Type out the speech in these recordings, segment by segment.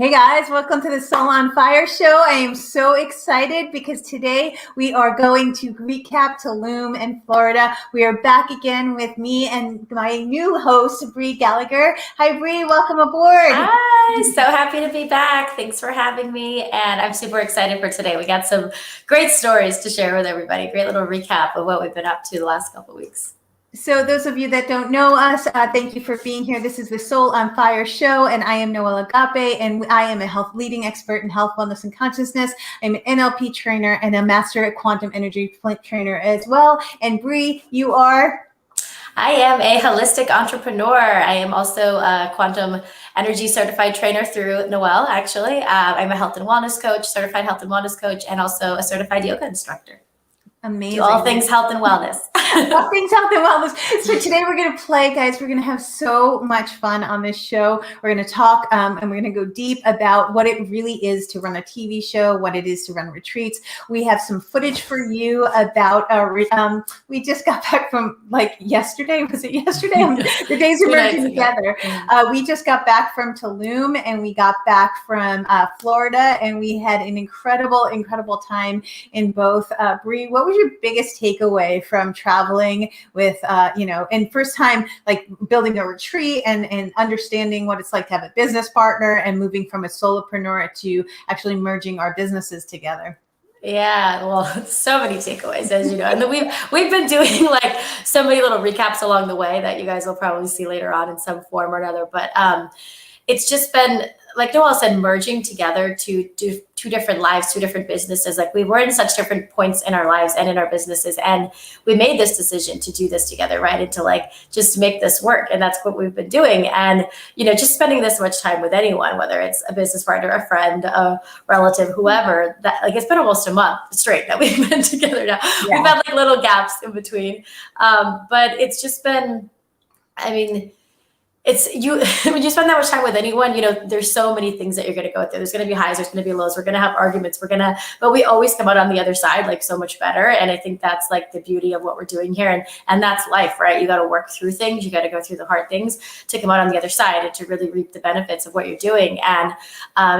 Hey guys, welcome to the Soul on Fire show. I am so excited because today we are going to recap Tulum in Florida. We are back again with me and my new host, Bri Gallagher. Hi Bri, welcome aboard. Hi, so happy to be back. Thanks for having me. And I'm super excited for today. We got some great stories to share with everybody. Great little recap of what we've been up to the last couple of weeks. So those of you that don't know us, thank you for being here. This is the Soul on Fire show, and I am Noelle Agape, and I am a health leading expert in health, wellness, and consciousness. I'm an NLP trainer and a master at Quantum Energy Trainer as well. And Bri, you are? I am a holistic entrepreneur. I am also a quantum energy certified trainer through Noelle, actually. I'm a health and wellness coach, certified health and wellness coach, and also a certified yoga instructor. Amazing. Do all things health and wellness. All things health and wellness. So today we're going to play, guys. We're going to have so much fun on this show. We're going to talk and we're going to go deep about what it really is to run a TV show, what it is to run retreats. We have some footage for you about we just got back from yesterday. Was it yesterday? The days are merging together. We just got back from Tulum and we got back from Florida, and we had an incredible time in both. Bri, what was your biggest takeaway from traveling with, and first time like building a retreat and understanding what it's like to have a business partner and moving from a solopreneur to actually merging our businesses together? Yeah, well, so many takeaways, as you know, and we've been doing like so many little recaps along the way that you guys will probably see later on in some form or another. But it's just been, like Noelle said, merging together to do two different lives, two different businesses. Like we were in such different points in our lives and in our businesses, and we made this decision to do this together, right? And to like just make this work. And that's what we've been doing. And just spending this much time with anyone, whether it's a business partner, a friend, a relative, whoever, that like it's been almost a month straight that we've been together now. Yeah. We've had like little gaps in between, but it's just been, it's you when you spend that much time with anyone, there's so many things that you're going to go through. There's going to be highs, there's going to be lows. We're going to have arguments. But we always come out on the other side like so much better. And I think that's like the beauty of what we're doing here. And that's life, right? You got to work through things. You got to go through the hard things to come out on the other side and to really reap the benefits of what you're doing. And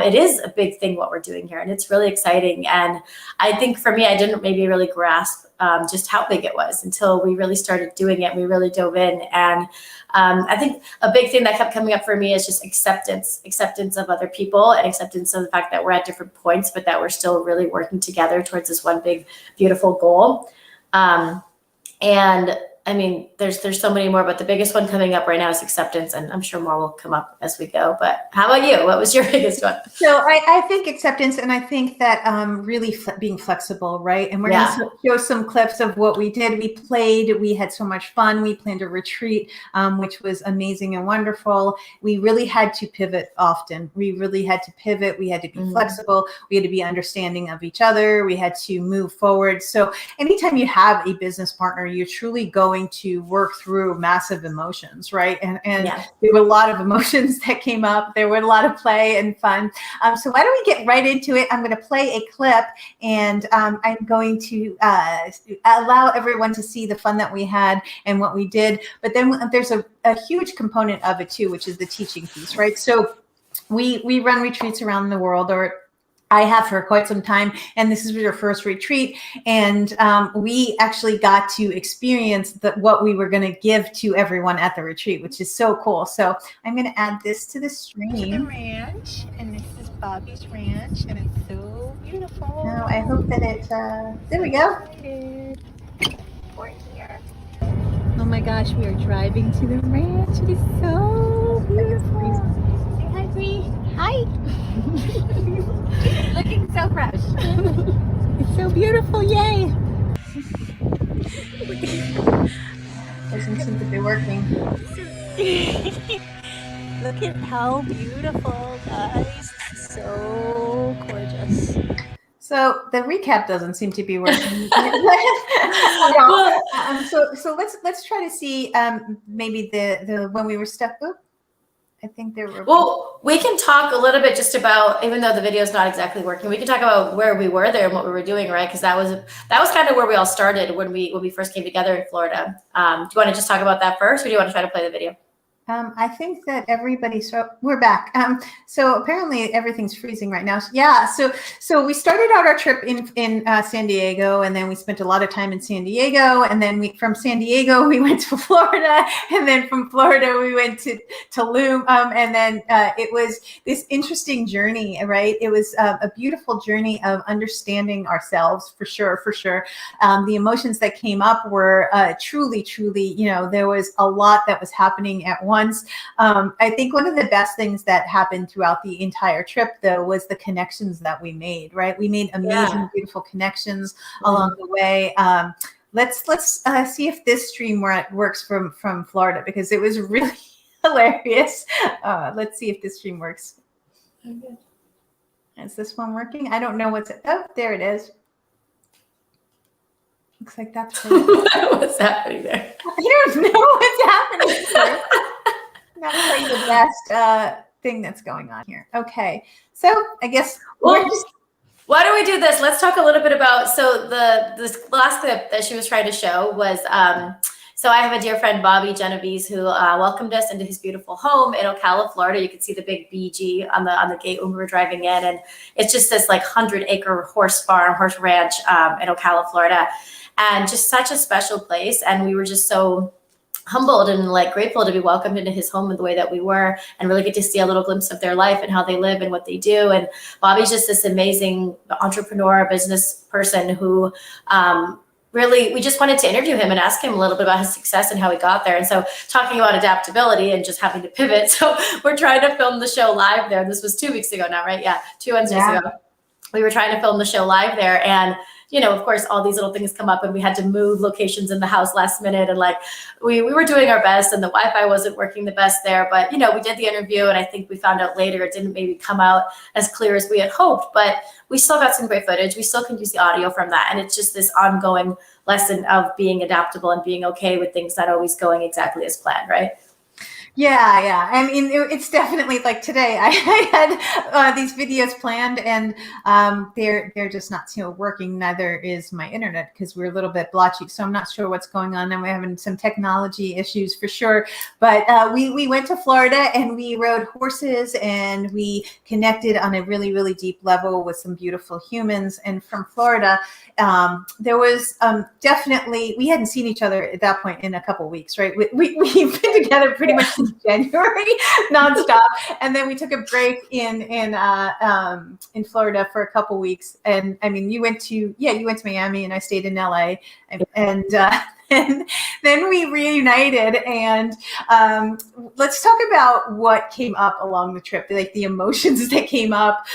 it is a big thing what we're doing here, and it's really exciting. And I think for me, I didn't maybe really grasp just how big it was until we really started doing it. We really dove in. And I think a big thing that kept coming up for me is just acceptance of other people, and acceptance of the fact that we're at different points, but that we're still really working together towards this one big, beautiful goal. And I mean, there's so many more, but the biggest one coming up right now is acceptance, and I'm sure more will come up as we go. But how about you? What was your biggest one? So I think acceptance, and I think that really being flexible, right? And we're going to show some clips of what we did. We played, we had so much fun. We planned a retreat, which was amazing and wonderful. We really had to pivot often. We really had to pivot. We had to be flexible. We had to be understanding of each other. We had to move forward. So anytime you have a business partner, you're truly going to work through massive emotions, right? And there were a lot of emotions that came up. There were a lot of play and fun. So why don't we get right into it? I'm going to play a clip, and I'm going to allow everyone to see the fun that we had and what we did. But then there's a huge component of it too, which is the teaching piece, right? So we run retreats around the world, or I have for quite some time, and this is your first retreat, and we actually got to experience what we were going to give to everyone at the retreat, which is so cool. So I'm going to add this to the stream. To the ranch, and this is Bobby's ranch, and it's so beautiful. Now I hope that it. There we go. We're here. Oh my gosh, we are driving to the ranch. It is so beautiful. Say hi, Bri. Hi. Looking so fresh. It's so beautiful, yay. Doesn't seem to be working. Look at how beautiful, guys. So gorgeous. So the recap doesn't seem to be working. So let's try to see maybe the when we were stuck. I think there were. Well, we can talk a little bit just about, even though the video is not exactly working, we can talk about where we were there and what we were doing, right? Because that was kind of where we all started when we first came together in Florida. Do you want to just talk about that first, or do you want to try to play the video? I think that so we're back. So apparently everything's freezing right now. Yeah. So we started out our trip in San Diego, and then we spent a lot of time in San Diego, and then from San Diego we went to Florida, and then from Florida we went to Tulum, and then it was this interesting journey, right? It was a beautiful journey of understanding ourselves, for sure. The emotions that came up were truly, there was a lot that was happening at once. I think one of the best things that happened throughout the entire trip, though, was the connections that we made, right? We made amazing, beautiful connections along the way. Let's see if this stream works from Florida, because it was really hilarious. Let's see if this stream works. Okay. Is this one working? I don't know oh, there it is. Looks like that's what's happening there. I don't know what's happening here. Not really the best thing that's going on here. Okay, so I guess why don't we do this? Let's talk a little bit about, so this last clip that she was trying to show was, so I have a dear friend, Bobby Genovese, who welcomed us into his beautiful home in Ocala, Florida. You can see the big BG on the gate when we were driving in, and it's just this like 100-acre horse ranch in Ocala, Florida, and just such a special place. And we were just so humbled and like grateful to be welcomed into his home in the way that we were, and really get to see a little glimpse of their life and how they live and what they do. And Bobby's just this amazing entrepreneur, business person who really, we just wanted to interview him and ask him a little bit about his success and how he got there. And so talking about adaptability and just having to pivot. So we're trying to film the show live there. This was 2 weeks ago now, right? Yeah, 2 Wednesdays ago. We were trying to film the show live there, and of course, all these little things come up, and we had to move locations in the house last minute. And like, we were doing our best, and the Wi-Fi wasn't working the best there. But, we did the interview, and I think we found out later it didn't maybe come out as clear as we had hoped. But we still got some great footage. We still can use the audio from that. And it's just this ongoing lesson of being adaptable and being okay with things not always going exactly as planned, right? Yeah. I mean, it's definitely like today. I had these videos planned, and they're just not working. Neither is my internet, because we're a little bit blotchy. So I'm not sure what's going on, and we're having some technology issues for sure. But we went to Florida, and we rode horses, and we connected on a really, really deep level with some beautiful humans. And from Florida, there was definitely, we hadn't seen each other at that point in a couple of weeks, right? We've been together pretty much since January, nonstop, and then we took a break in Florida for a couple of weeks. And I mean, you went to Miami, and I stayed in LA, and then we reunited. And let's talk about what came up along the trip, like the emotions that came up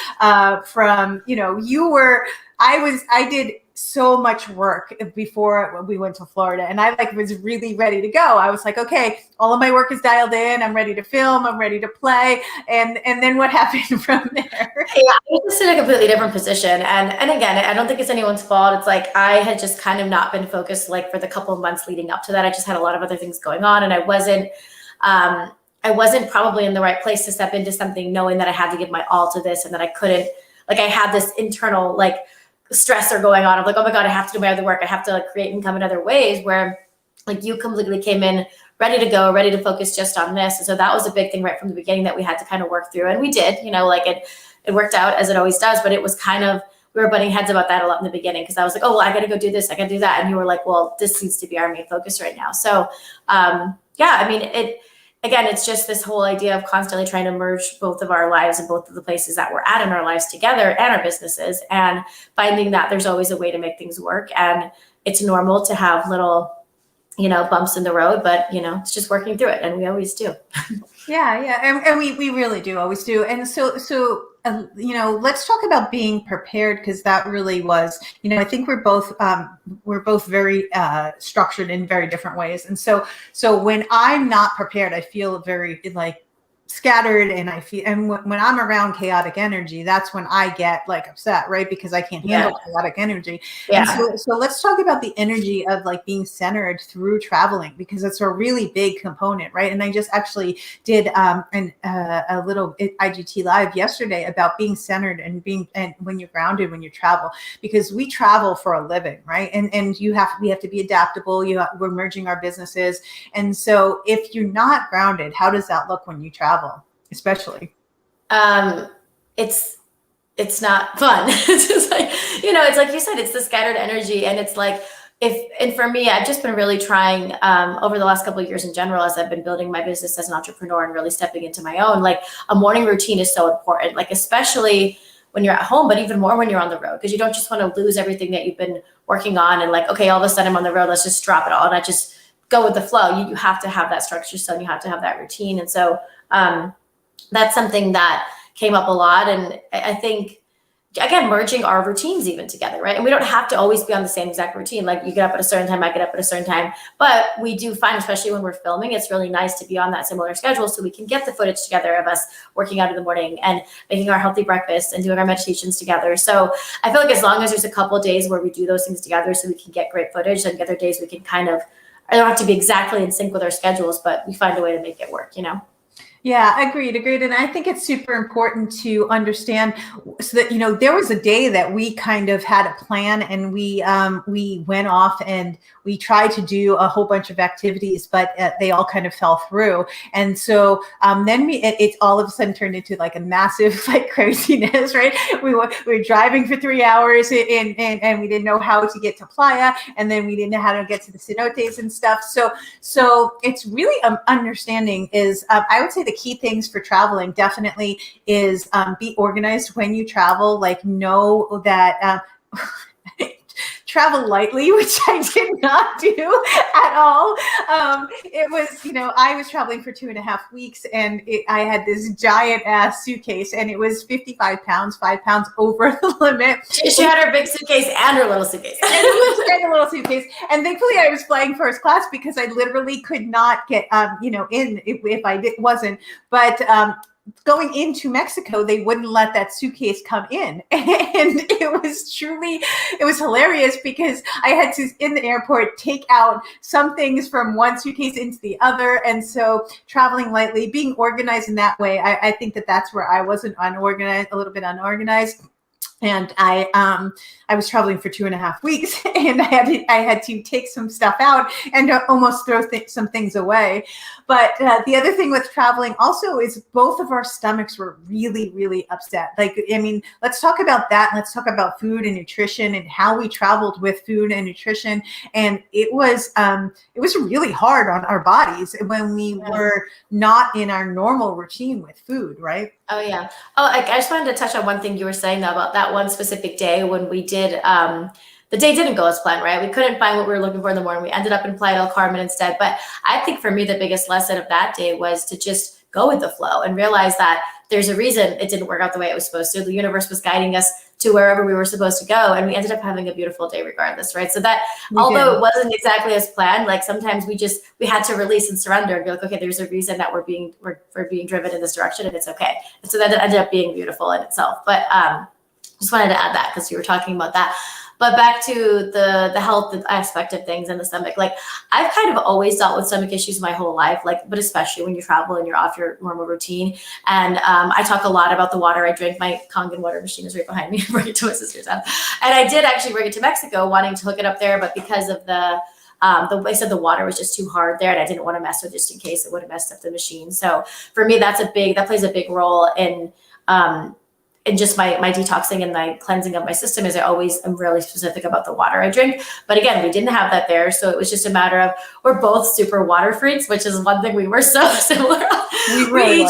from, I did so much work before we went to Florida, and I was really ready to go. I was like, okay, all of my work is dialed in. I'm ready to film. I'm ready to play. And then what happened from there? Yeah, I was just in a completely different position. And again, I don't think it's anyone's fault. It's like, I had just kind of not been focused for the couple of months leading up to that. I just had a lot of other things going on, and I wasn't probably in the right place to step into something, knowing that I had to give my all to this, and that I couldn't, I had this internal stressor going on of oh my God, I have to do my other work. I have to create income in other ways, where you completely came in ready to go, ready to focus just on this. And so that was a big thing right from the beginning that we had to kind of work through. And we did, it worked out as it always does, but it was kind of, we were butting heads about that a lot in the beginning, because I was like, oh, well, I got to go do this. I got to do that. And you were like, well, this needs to be our main focus right now. So again, it's just this whole idea of constantly trying to merge both of our lives and both of the places that we're at in our lives together, and our businesses, and finding that there's always a way to make things work. And it's normal to have little, bumps in the road, but it's just working through it, and we always do. Yeah. And we really do always do. And so let's talk about being prepared, because that really was, I think we're both very structured in very different ways. And so when I'm not prepared, I feel very scattered, and I feel, and when I'm around chaotic energy, that's when I get like upset, right? Because I can't handle chaotic energy. And so let's talk about the energy of like being centered through traveling, because it's a really big component, right? And I just actually did a little IGT live yesterday about being centered and when you're grounded when you travel, because we travel for a living, right? And we have to be adaptable. We're merging our businesses, and so if you're not grounded, how does that look when you travel? Especially it's not fun. It's just like, it's like you said, it's the scattered energy. And it's like, and for me, I've just been really trying over the last couple of years in general, as I've been building my business as an entrepreneur and really stepping into my own, like a morning routine is so important, like especially when you're at home, but even more when you're on the road, because you don't just want to lose everything that you've been working on. And like, okay, all of a sudden I'm on the road, let's just drop it all. And I just go with the flow. You have to have that structure. So you have to have that routine. And so that's something that came up a lot. And I think, again, merging our routines even together, right? And we don't have to always be on the same exact routine. Like you get up at a certain time, I get up at a certain time, but we do find, especially when we're filming, it's really nice to be on that similar schedule so we can get the footage together of us working out in the morning and making our healthy breakfast and doing our meditations together. So I feel like as long as there's a couple of days where we do those things together so we can get great footage, and the other days we can kind of, I don't have to be exactly in sync with our schedules, but we find a way to make it work, Yeah, agreed. And I think it's super important to understand so that, there was a day that we kind of had a plan, and we went off and we tried to do a whole bunch of activities, but they all kind of fell through. And so then it all of a sudden turned into like a massive like craziness, right? We were driving for 3 hours and we didn't know how to get to Playa, and then we didn't know how to get to the cenotes and stuff. So it's really understanding is, I would say the key things for traveling definitely is be organized when you travel, like know that travel lightly, which I did not do at all. It was, I was traveling for 2.5 weeks, and I had this giant ass suitcase, and it was 55 pounds, 5 pounds over the limit. She had her big suitcase and her little suitcase. and a little suitcase. And thankfully I was flying first class, because I literally could not get, in if I wasn't. But going into Mexico, they wouldn't let that suitcase come in. And it was hilarious, because I had to, in the airport, take out some things from one suitcase into the other. And so traveling lightly, being organized in that way, I think that's where I wasn't unorganized, a little bit unorganized. And I was traveling for 2.5 weeks, and I had to take some stuff out and almost throw some things away. But the other thing with traveling also is both of our stomachs were really, really upset. Like, I mean, let's talk about that. Let's talk about food and nutrition and how we traveled with food and nutrition. And it was really hard on our bodies when we were not in our normal routine with food, right? Oh, yeah. Oh, I just wanted to touch on one thing you were saying though, about that one specific day when we did, the day didn't go as planned, right? We couldn't find what we were looking for in the morning. We ended up in Playa del Carmen instead. But I think for me, the biggest lesson of that day was to just go with the flow and realize that there's a reason it didn't work out the way it was supposed to. The universe was guiding us to wherever we were supposed to go. And we ended up having a beautiful day regardless, right? So that, although it wasn't exactly as planned, like sometimes we had to release and surrender and be like, okay, there's a reason that we're being driven in this direction, and it's okay. And so that ended up being beautiful in itself. But just wanted to add that because you were talking about that. But back to the health aspect of things and the stomach, like I've kind of always dealt with stomach issues my whole life, like, but especially when you travel and you're off your normal routine. And I talk a lot about the water I drink. My Kangen water machine is right behind me. I bring it to my sister's house. And I did actually bring it to Mexico wanting to hook it up there, but because of the way said the water was just too hard there, and I didn't want to mess with it just in case it would have messed up the machine. So for me, that plays a big role in just my detoxing and my cleansing of my system. Is I always am really specific about the water I drink. But again, we didn't have that there. So it was just a matter of, we're both super water freaks, which is one thing we were so similar on.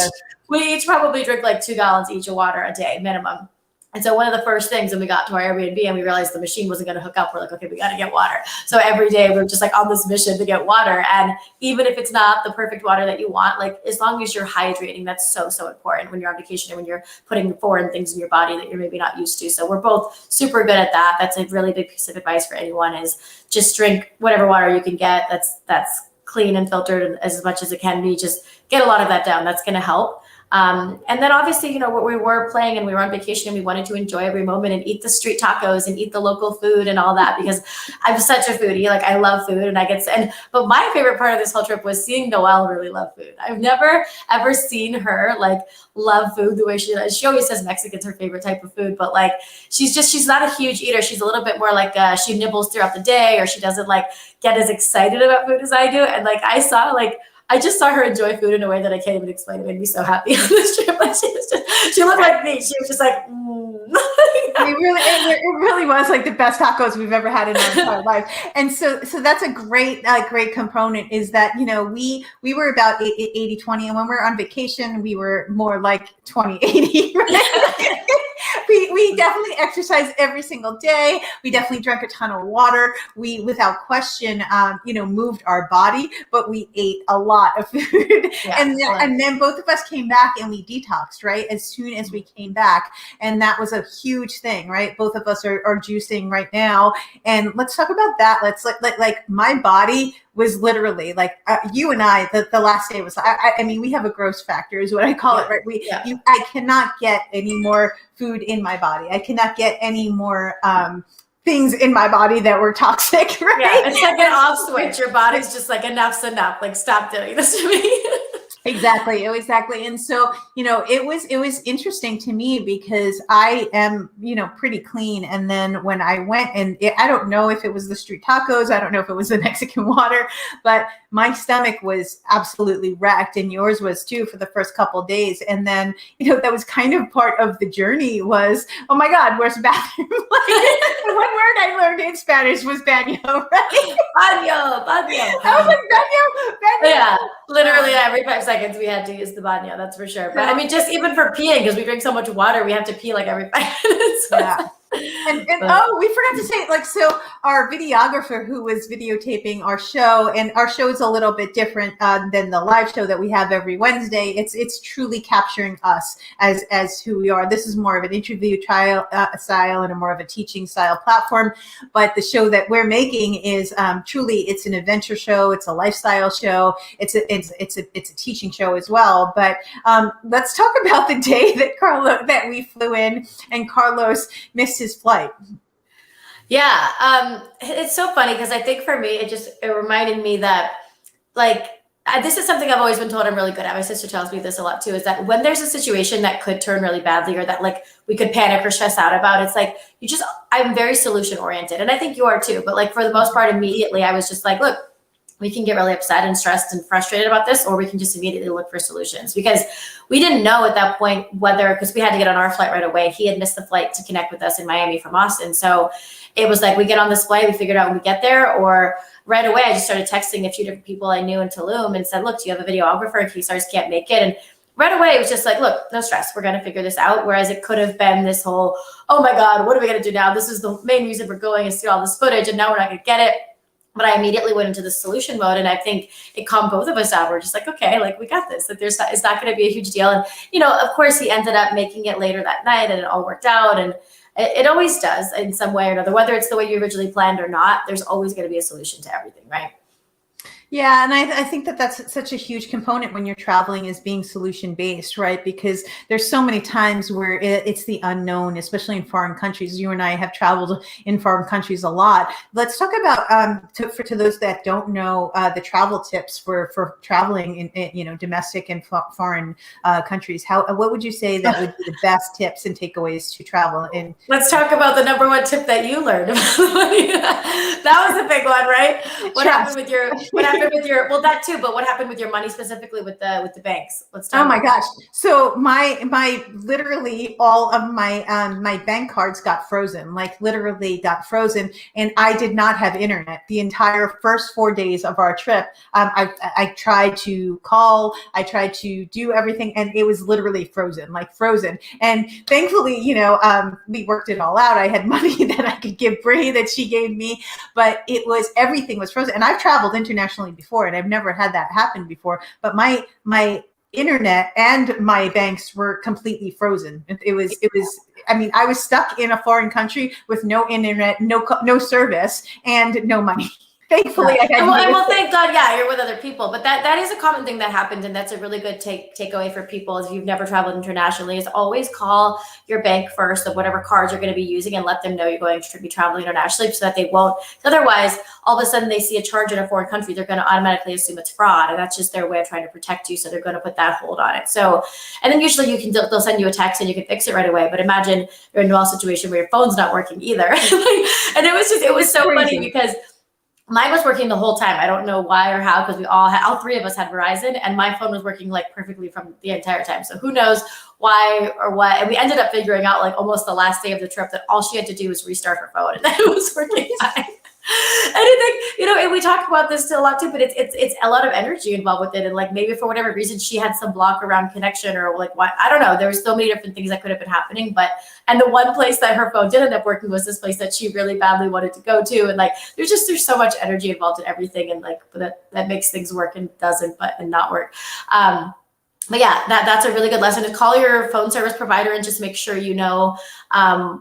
We each probably drink like 2 gallons each of water a day minimum. And so one of the first things when we got to our Airbnb and we realized the machine wasn't going to hook up, we're like, okay, we got to get water. So every day we're just like on this mission to get water. And even if it's not the perfect water that you want, like as long as you're hydrating, that's so, so important when you're on vacation and when you're putting foreign things in your body that you're maybe not used to. So we're both super good at that. That's a really big piece of advice for anyone, is just drink whatever water you can get. That's clean and filtered as much as it can be. Just get a lot of that down. That's going to help. And then obviously, you know, we were playing and we were on vacation and we wanted to enjoy every moment and eat the street tacos and eat the local food and all that, because I'm such a foodie. Like, I love food, and but my favorite part of this whole trip was seeing Noelle really love food. I've never ever seen her like love food the way she does. She always says Mexican's her favorite type of food, but like, she's not a huge eater. She's a little bit more like she nibbles throughout the day, or she doesn't like get as excited about food as I do. And like, I just saw her enjoy food in a way that I can't even explain. It made me so happy on this trip. Like, she looked like me. She was just like, it really was like the best tacos we've ever had in our entire life. And so that's a great component, is that, you know, we were about 80-20, and when we were on vacation, we were more like 20-80, right? We definitely exercised every single day. We definitely drank a ton of water. We, without question, you know, moved our body, but we ate a lot of food. Yeah, and then both of us came back and we detoxed, right? As soon as we came back. And that was a huge thing, right? Both of us are juicing right now. And let's talk about that. Let's like my body was literally like you and I, the last day was, I mean, we have a gross factor is what I call it, right? I cannot get any more food in my body. I cannot get any more things in my body that were toxic, right? Yeah, it's like an off switch. Your body's just like, enough's enough. Like, stop doing this to me. Exactly. And so, you know, it was interesting to me because I am, you know, pretty clean. And then when I went I don't know if it was the street tacos, I don't know if it was the Mexican water, but my stomach was absolutely wrecked, and yours was too for the first couple of days. And then, you know, that was kind of part of the journey was, oh my God, where's the bathroom? Like, the one word I learned in Spanish was baño, right? Baño. I was like, baño. Yeah, literally every 5 seconds we had to use the baño, that's for sure. But I mean, just even for peeing, because we drink so much water, we have to pee like every 5 minutes. Yeah. And we forgot to say, like, so our videographer who was videotaping our show, and our show is a little bit different than the live show that we have every Wednesday. It's truly capturing us as who we are. This is more of an interview style and a more of a teaching style platform. But the show that we're making is truly, it's an adventure show. It's a lifestyle show. It's a teaching show as well. But let's talk about the day that we flew in and Carlos missed his flight. Yeah, it's so funny because I think for me, it reminded me that, like, this is something I've always been told I'm really good at. My sister tells me this a lot too, is that when there's a situation that could turn really badly, or that like we could panic or stress out about, it's like, I'm very solution oriented, and I think you are too. But like, for the most part, immediately I was just like, look, we can get really upset and stressed and frustrated about this, or we can just immediately look for solutions, because we didn't know at that point because we had to get on our flight right away. He had missed the flight to connect with us in Miami from Austin. So it was like, we get on this flight, we figured out when we get there, or right away, I just started texting a few different people I knew in Tulum and said, look, do you have a videographer in case ours can't make it? And right away, it was just like, look, no stress. We're going to figure this out. Whereas it could have been this whole, oh my God, what are we going to do now? This is the main reason we're going, is to see all this footage, and now we're not going to get it. But I immediately went into the solution mode, and I think it calmed both of us out. We're just like, okay, like, we got this. That it's not going to be a huge deal. And, you know, of course, he ended up making it later that night, and it all worked out. And it always does in some way or another, whether it's the way you originally planned or not. There's always going to be a solution to everything, right? Yeah, and I think that's such a huge component when you're traveling, is being solution-based, right? Because there's so many times where it's the unknown, especially in foreign countries. You and I have traveled in foreign countries a lot. Let's talk about, to those that don't know, the travel tips for traveling in you know, domestic and foreign countries. What would you say that would be the best tips and takeaways to travel in? Let's talk about the number one tip that you learned about the money. That was a big one, right? What happened with your well, that too, but what happened with your money specifically with the banks? Let's talk. Oh my gosh. So my literally all of my my bank cards got frozen, like literally got frozen. And I did not have internet the entire first 4 days of our trip. I tried to call, I tried to do everything, and it was literally frozen. And thankfully, you know, we worked it all out. I had money that I could give Bri that she gave me, but everything was frozen. And I've traveled internationally before, and I've never had that happen before, but my internet and my banks were completely frozen. It was, I mean, I was stuck in a foreign country with no internet, no service, and no money. Thankfully, Yeah. I had well, thank God, yeah, you're with other people. But that is a common thing that happens, and that's a really good takeaway for people. If you've never traveled internationally, is always call your bank first of whatever cards you're going to be using, and let them know you're going to be traveling internationally, so that they won't. Otherwise, all of a sudden they see a charge in a foreign country, they're going to automatically assume it's fraud, and that's just their way of trying to protect you. So they're going to put that hold on it. So, and then usually they'll send you a text and you can fix it right away. But imagine you're in a situation where your phone's not working either, and it was so funny because mine was working the whole time. I don't know why or how, because all three of us had Verizon, and my phone was working like perfectly from the entire time. So who knows why or what. And we ended up figuring out like almost the last day of the trip that all she had to do was restart her phone, and then it was working fine. And I think, and we talk about this a lot too, but it's a lot of energy involved with it. And like, maybe for whatever reason, she had some block around connection, or like, why, I don't know. There were so many different things that could have been happening, and the one place that her phone did end up working was this place that she really badly wanted to go to. And like, there's so much energy involved in everything. And like, that makes things work and doesn't, and not work. But yeah, that's a really good lesson, to call your phone service provider and just make sure you know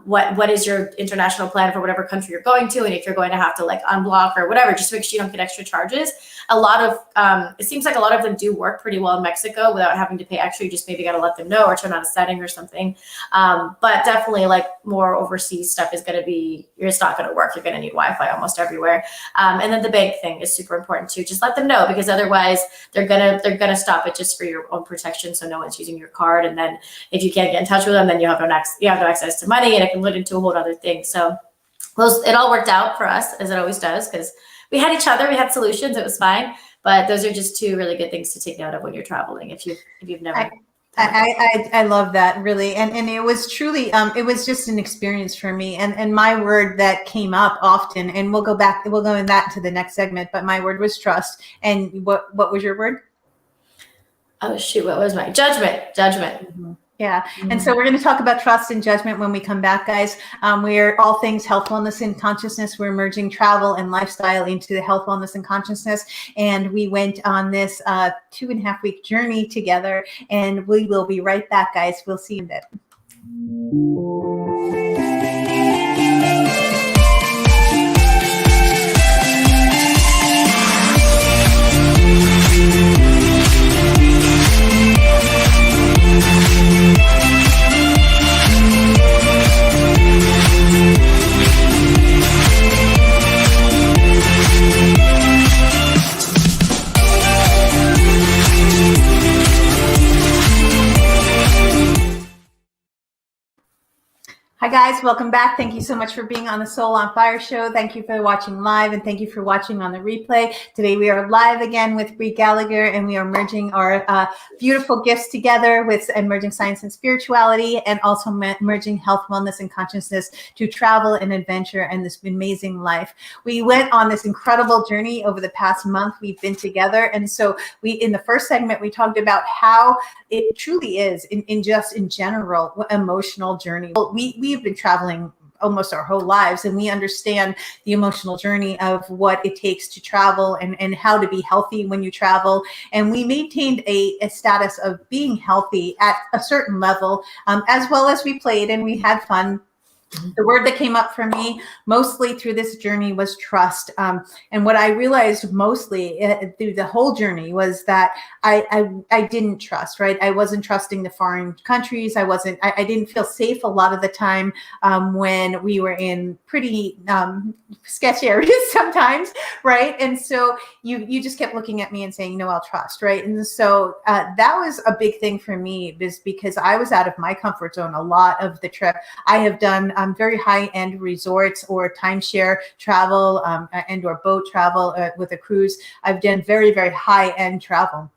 what is your international plan for whatever country you're going to, and if you're going to have to like unblock or whatever, just make sure you don't get extra charges. A lot of it seems like a lot of them do work pretty well in Mexico without having to pay extra. You just maybe got to let them know or turn on a setting or something. But definitely, like, more overseas stuff is going to be, it's not going to work. You're going to need Wi-Fi almost everywhere. And then the bank thing is super important too. Just let them know, because otherwise they're gonna stop it just for your own protection, so no one's using your card. And then if you can't get in touch with them, then you have no access to money, and it can lead into a whole other thing. So it all worked out for us, as it always does, because we had each other, we had solutions, it was fine. But those are just two really good things to take note of when you're traveling, if you've never. I love that, really. And it was truly, it was just an experience for me. And my word that came up often, and we'll go in that to the next segment, but my word was trust. And what was your word? Oh shoot, what was my judgment? Mm-hmm. Yeah. And so we're going to talk about trust and judgment when we come back, guys. We're all things health, wellness, and consciousness. We're merging travel and lifestyle into the health, wellness, and consciousness. And we went on this 2.5-week journey together, and we will be right back, guys. We'll see you in a bit. Hi guys, welcome back. Thank you so much for being on the Soul on Fire show. Thank you for watching live, and thank you for watching on the replay. Today we are live again with Bri Gallagher, and we are merging our beautiful gifts together with merging science and spirituality, and also merging health, wellness, and consciousness to travel and adventure and this amazing life. We went on this incredible journey over the past month. We've been together, and so in the first segment we talked about how it truly is in general emotional journey. We've been traveling almost our whole lives, and we understand the emotional journey of what it takes to travel and how to be healthy when you travel. And we maintained a status of being healthy at a certain level, as well as we played and we had fun. The word that came up for me mostly through this journey was trust. And what I realized mostly through the whole journey was that I didn't trust, right? I wasn't trusting the foreign countries. I didn't feel safe a lot of the time when we were in pretty sketchy areas sometimes, right? And so you just kept looking at me and saying, I'll trust, right? And so that was a big thing for me, because I was out of my comfort zone a lot of the trip. I have done very high-end resorts or timeshare travel and or boat travel with a cruise. I've done very, very high-end travel.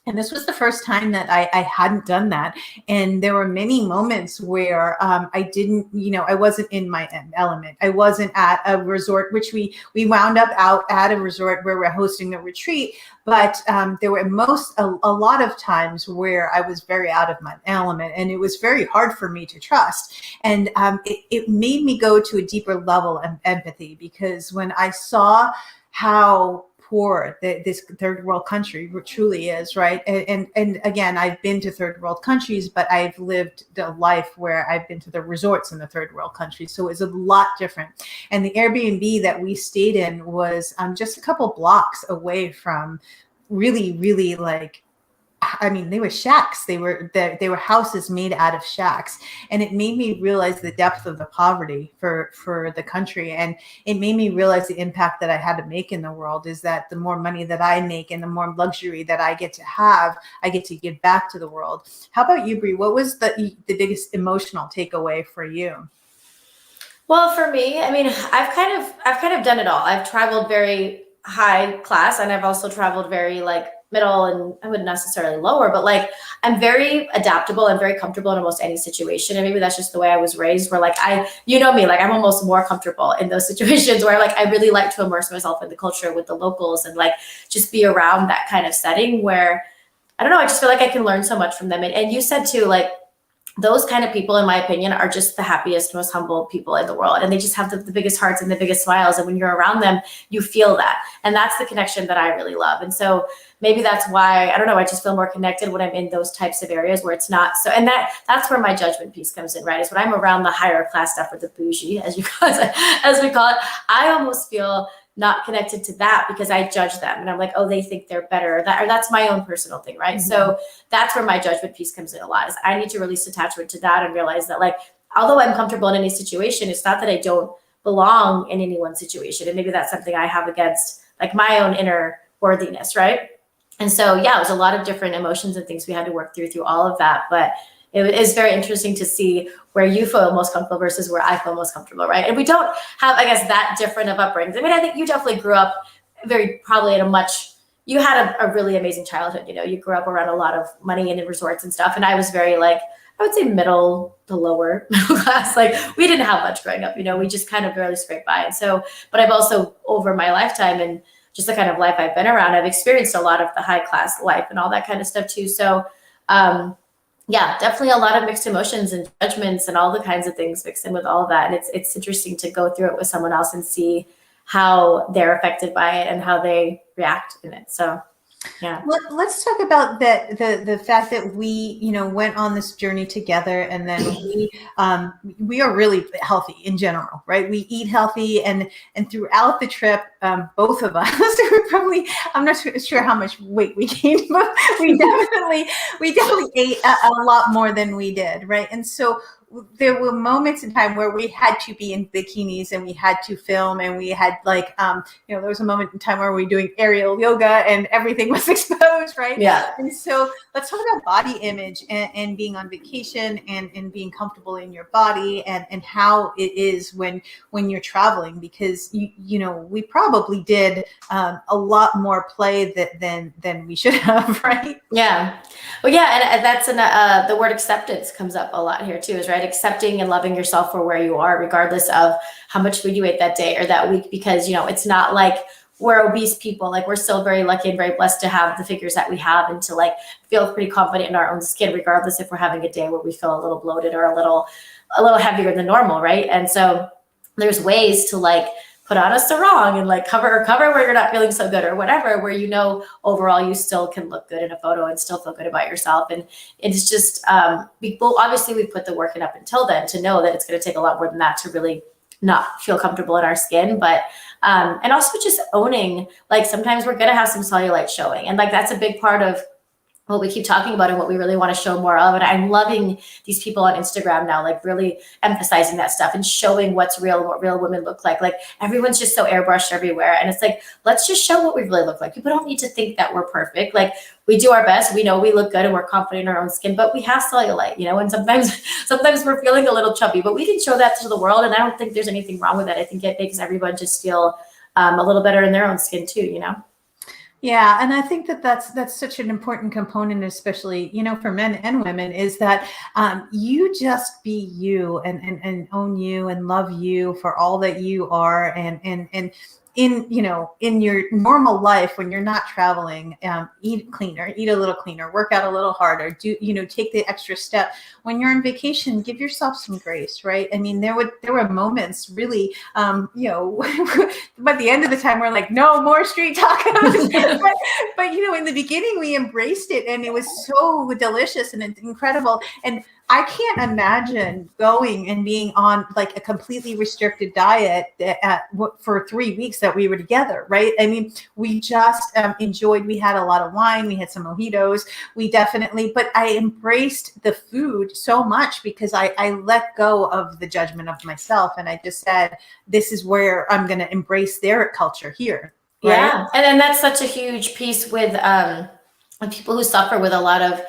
And this was the first time that I hadn't done that. And there were many moments where I didn't, I wasn't in my element. I wasn't at a resort, which we wound up out at a resort where we're hosting a retreat. But there were a lot of times where I was very out of my element, and it was very hard for me to trust. And it made me go to a deeper level of empathy, because when I saw how poor this third world country truly is, right? And again, I've been to third world countries, but I've lived a life where I've been to the resorts in the third world countries. So it's a lot different. And the Airbnb that we stayed in was just a couple blocks away from really like, I mean, they were shacks. They were houses made out of shacks, and it made me realize the depth of the poverty for the country, and it made me realize the impact that I had to make in the world. Is that the more money that I make and the more luxury that I get to have, I get to give back to the world. How about you, Bri? What was the biggest emotional takeaway for you? Well, for me, I mean, I've kind of done it all. I've traveled very high class, and I've also traveled very like middle, and I wouldn't necessarily lower, but like I'm very adaptable and very comfortable in almost any situation. And maybe that's just the way I was raised, where like you know me, like I'm almost more comfortable in those situations where like I really like to immerse myself in the culture with the locals and like just be around that kind of setting where, I don't know, I just feel like I can learn so much from them. And you said too, like those kind of people, in my opinion, are just the happiest, most humble people in the world. And they just have the biggest hearts and the biggest smiles. And when you're around them, you feel that. And that's the connection that I really love. And so maybe that's why, I don't know, I just feel more connected when I'm in those types of areas where it's not so, and that's where my judgment piece comes in, right? Is when I'm around the higher class stuff, or the bougie, as we call it, I almost feel not connected to that because I judge them and I'm like, oh, they think they're better, or that's my own personal thing, right? Mm-hmm. So that's where my judgment piece comes in a lot, is I need to release attachment to that and realize that, like, although I'm comfortable in any situation, it's not that I don't belong in any one situation. And maybe that's something I have against like my own inner worthiness, right? And so, yeah, it was a lot of different emotions and things we had to work through all of that. But it is very interesting to see where you feel most comfortable versus where I feel most comfortable, right? And we don't have, I guess, that different of upbringings. I mean, I think you definitely grew up probably at you had a really amazing childhood. You know, you grew up around a lot of money and in resorts and stuff. And I was very like, I would say middle to lower middle class. Like we didn't have much growing up, you know, we just kind of barely scraped by. And so, but I've also, over my lifetime and just the kind of life I've been around, I've experienced a lot of the high class life and all that kind of stuff too. So, yeah, definitely a lot of mixed emotions and judgments and all the kinds of things mixed in with all of that. And it's interesting to go through it with someone else and see how they're affected by it and how they react in it. So, yeah. Let's talk about the fact that we, you know, went on this journey together, and then we are really healthy in general, right? We eat healthy, and throughout the trip, both of us, I'm not sure how much weight we gained, but we definitely ate a lot more than we did, right? And so there were moments in time where we had to be in bikinis and we had to film, and we had like, you know, there was a moment in time where we were doing aerial yoga and everything was exposed, right? Yeah. And so let's talk about body image and being on vacation and being comfortable in your body and how it is when you're traveling, because you know, we probably did a lot more play than we should have, right? Yeah. Well, yeah. And that's the word acceptance comes up a lot here too, is right. Accepting and loving yourself for where you are, regardless of how much food you ate that day or that week, because, you know, it's not like we're obese people. Like we're still very lucky and very blessed to have the figures that we have and to like feel pretty confident in our own skin, regardless if we're having a day where we feel a little bloated or a little heavier than normal. Right. And so there's ways to like put on a sarong and like cover where you're not feeling so good or whatever, where, you know, overall you still can look good in a photo and still feel good about yourself. And it's just, well, obviously we put the work in up until then to know that it's going to take a lot more than that to really not feel comfortable in our skin. But, and also just owning, like sometimes we're going to have some cellulite showing. And like, that's a big part of what we keep talking about and what we really want to show more of. And I'm loving these people on Instagram now, like really emphasizing that stuff and showing what's real and what real women look like. Like everyone's just so airbrushed everywhere. And it's like, let's just show what we really look like. People don't need to think that we're perfect. Like we do our best. We know we look good and we're confident in our own skin, but we have cellulite, you know, and sometimes we're feeling a little chubby, but we can show that to the world. And I don't think there's anything wrong with it. I think it makes everyone just feel a little better in their own skin too, you know? Yeah. And I think that's such an important component, especially, you know, for men and women, is that you just be you and own you and love you for all that you are. And in your normal life, when you're not traveling, eat cleaner, eat a little cleaner, work out a little harder, take the extra step. When you're on vacation, give yourself some grace, right? I mean, there were moments really, by the end of the time, we're like, no more street tacos. but in the beginning, we embraced it, and it was so delicious and incredible. And I can't imagine going and being on like a completely restricted diet for 3 weeks that we were together, right? I mean, we just enjoyed. We had a lot of wine. We had some mojitos. But I embraced the food so much because I let go of the judgment of myself, and I just said, this is where I'm going to embrace their culture here. Right? Yeah, and then that's such a huge piece with people who suffer with a lot of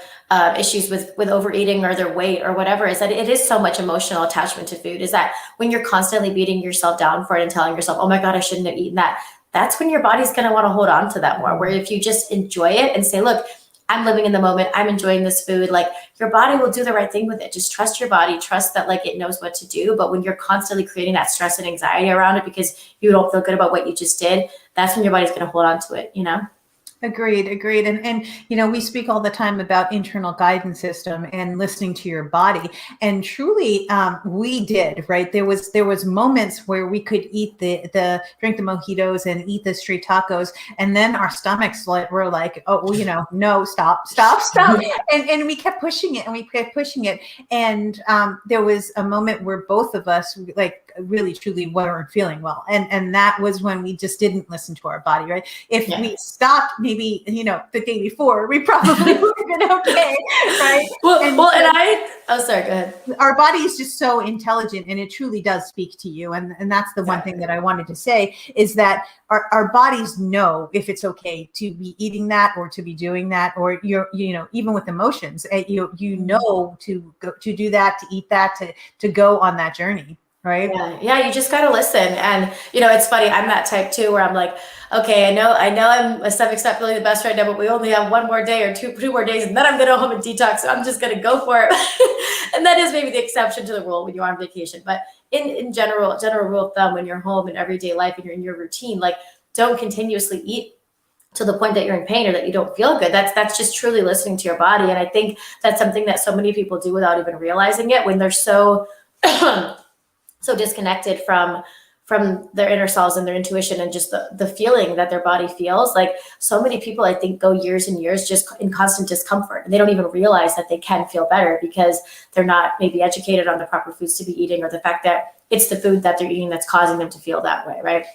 issues with overeating or their weight or whatever, is that it is so much emotional attachment to food. Is that when you're constantly beating yourself down for it and telling yourself, oh my God, I shouldn't have eaten that. That's when your body's going to want to hold on to that more. Where if you just enjoy it and say, look, I'm living in the moment, I'm enjoying this food, like your body will do the right thing with it. Just trust your body, trust that like it knows what to do. But when you're constantly creating that stress and anxiety around it because you don't feel good about what you just did, that's when your body's going to hold on to it, Agreed. And we speak all the time about internal guidance system and listening to your body. And truly, we did, right? There was moments where we could eat drink the mojitos and eat the street tacos, and then our stomachs were like, oh, well, no, stop. And we kept pushing it. And there was a moment where both of us like really truly weren't feeling well. And that was when we just didn't listen to our body, right? If we stopped maybe, the day before, we probably would have been okay, right? Sorry, go ahead. Our body is just so intelligent, and it truly does speak to you. And that's the one thing that I wanted to say, is that our bodies know if it's okay to be eating that or to be doing that, or even with emotions, you know to go to do that, to eat that, to go on that journey. Right. Yeah. You just got to listen. And, it's funny. I'm that type too, where I'm like, okay, I know I'm a stomach's not feeling the best right now, but we only have one more day or two more days, and then I'm going to go home and detox. So I'm just going to go for it. And that is maybe the exception to the rule when you're on vacation. But in general rule of thumb, when you're home in everyday life and you're in your routine, like don't continuously eat to the point that you're in pain or that you don't feel good. That's just truly listening to your body. And I think that's something that so many people do without even realizing it, when they're so so disconnected from their inner selves and their intuition and just the feeling that their body feels. Like so many people, I think, go years and years just in constant discomfort, and they don't even realize that they can feel better because they're not maybe educated on the proper foods to be eating, or the fact that it's the food that they're eating that's causing them to feel that way, right?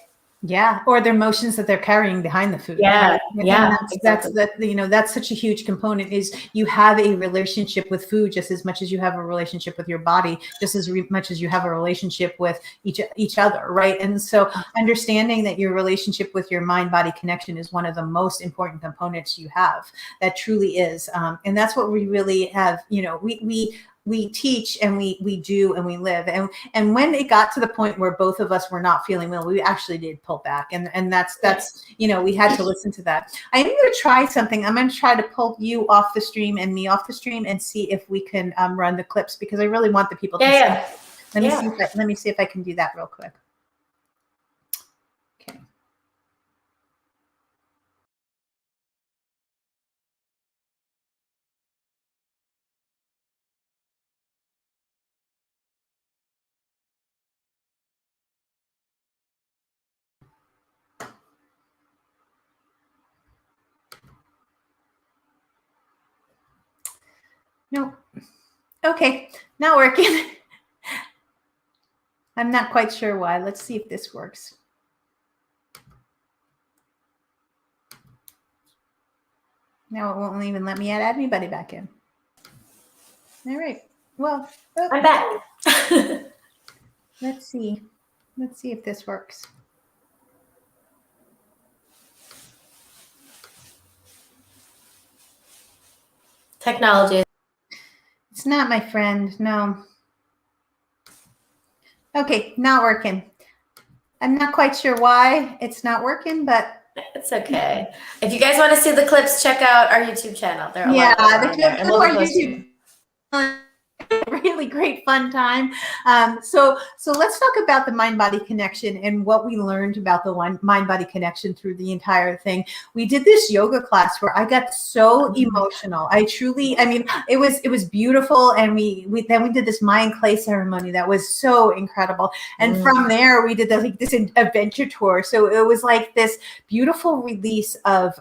Yeah, or their emotions that they're carrying behind the food. Yeah, right? yeah. That's such a huge component. Is you have a relationship with food just as much as you have a relationship with your body, just as much as you have a relationship with each other, right? And so understanding that your relationship with your mind-body connection is one of the most important components you have. That truly is, and that's what we really have. We teach and we do and we live. And when it got to the point where both of us were not feeling well, we actually did pull back. And that's we had to listen to that. I am going to try something. I'm going to try to pull you off the stream and me off the stream and see if we can run the clips, because I really want the people to see. Let me see if I can do that real quick. Okay. No. Okay, not working. I'm not quite sure why. Let's see if this works. Now it won't even let me add anybody back in. All right. Well, I'm back. Let's see. Let's see if this works. Technology. It's not my friend. No. Okay, not working. I'm not quite sure why it's not working, but it's okay. If you guys want to see the clips, check out our YouTube channel. They're the clips of our YouTube. really great fun time. So let's talk about the mind-body connection and what we learned about the mind-body connection through the entire thing. We did this yoga class where I got so emotional. I mean, it was beautiful. And we then we did this Mayan clay ceremony that was so incredible. And from there we did this adventure tour. So it was like this beautiful release of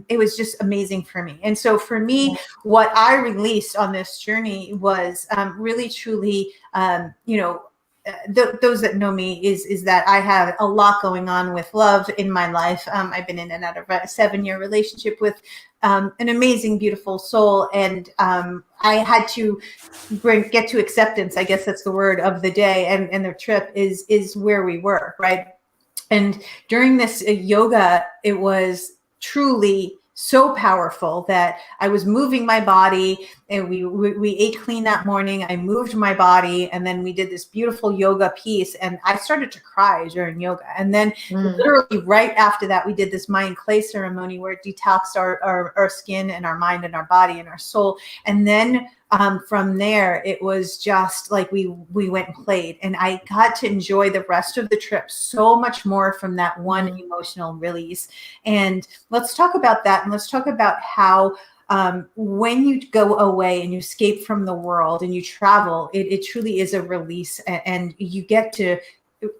it was just amazing for me. And so for me, what I released on this journey was really, truly, those that know me is that I have a lot going on with love in my life. I've been in and out of a 7-year relationship with an amazing, beautiful soul. And I had to get to acceptance, I guess that's the word of the day. And the trip is where we were, right? And during this yoga, it was truly so powerful that I was moving my body, and we ate clean that morning. I moved my body, and then we did this beautiful yoga piece, and I started to cry during yoga. And then literally right after that, we did this Mayan clay ceremony where it detoxed our skin and our mind and our body and our soul. And then from there, it was just like we went and played, and I got to enjoy the rest of the trip so much more from that one emotional release. And let's talk about that. And let's talk about how when you go away and you escape from the world and you travel, it truly is a release, and you get to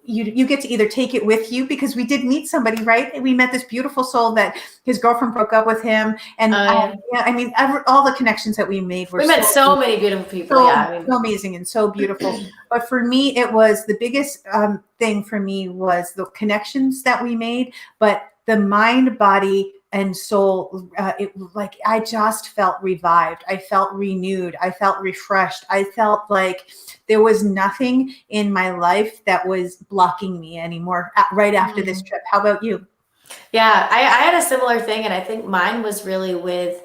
either take it with you, because we did meet somebody, right? We met this beautiful soul that his girlfriend broke up with him. And I mean, all the connections that we made were met so many beautiful people. So amazing and so beautiful. But for me, it was the biggest thing for me was the connections that we made, but the mind, body, and soul, I just felt revived. I felt renewed. I felt refreshed. I felt like there was nothing in my life that was blocking me anymore right after this trip. How about you? Yeah, I had a similar thing. And I think mine was really with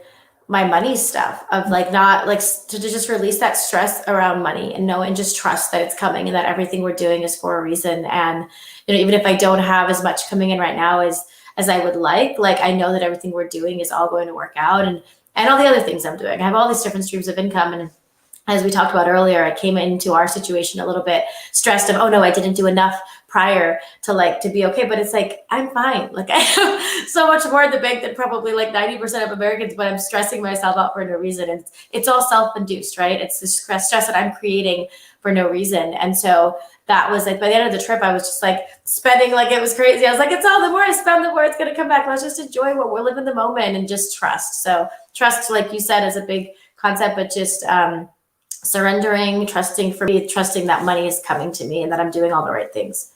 my money stuff of not to just release that stress around money and just trust that it's coming and that everything we're doing is for a reason. And, even if I don't have as much coming in right now as I would like I know that everything we're doing is all going to work out, and all the other things I'm doing. I have all these different streams of income. And as we talked about earlier, I came into our situation a little bit stressed of, oh no, I didn't do enough prior to be okay. But it's I'm fine. I have so much more in the bank than probably 90% of Americans, but I'm stressing myself out for no reason. And it's all self-induced, right? It's the stress that I'm creating for no reason. And so that was by the end of the trip, I was just spending it was crazy. I was it's all the more I spend, the more it's going to come back. Let's just enjoy what we're living in the moment and just trust. So trust, like you said, is a big concept, but just surrendering, trusting that money is coming to me and that I'm doing all the right things.